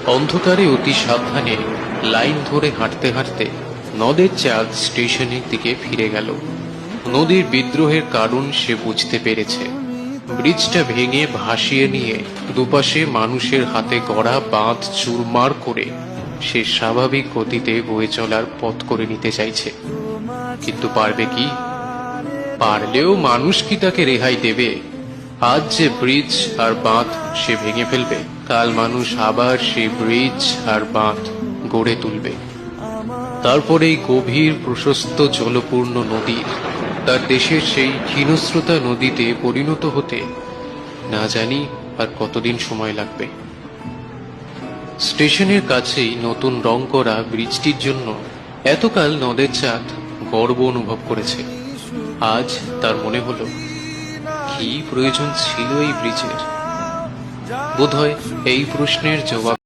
অন্ধকারে অতি সাবধানে লাইন ধরে হাঁটতে হাঁটতে নদের চাঁদ স্টেশনের দিকে ফিরে গেল। নদীর বিদ্রোহের কারণ সে বুঝতে পেরেছে। ব্রিজটা ভেঙে ভাসিয়ে নিয়ে দুপাশে মানুষের হাতে গড়া বাঁধ চুরমার করে সে স্বাভাবিক গতিতে বয়ে চলার পথ করে নিতে চাইছে। কিন্তু পারবে কি? পারলেও মানুষ কি তাকে রেহাই দেবে? আজ যে ব্রিজ আর বাঁধ সে ভেঙে ফেলবে, কাল মানুষ আবার সেই ব্রিজ আর বাঁধ গড়ে তুলবে। তারপরে এই গভীর প্রশস্ত জলপূর্ণ নদীর তার দেশের সেই ক্ষীণস্রোতা নদীতে পরিণত হতে না জানি আর কতদিন সময় লাগবে। স্টেশনের কাছেই নতুন রং করা ব্রিজটির জন্য এতকাল নদের চাঁদ গর্ব অনুভব করেছে। আজ তার মনে হলো, কি প্রয়োজন ছিল এই ব্রিজের? বোধহয় এই প্রশ্নের জবাব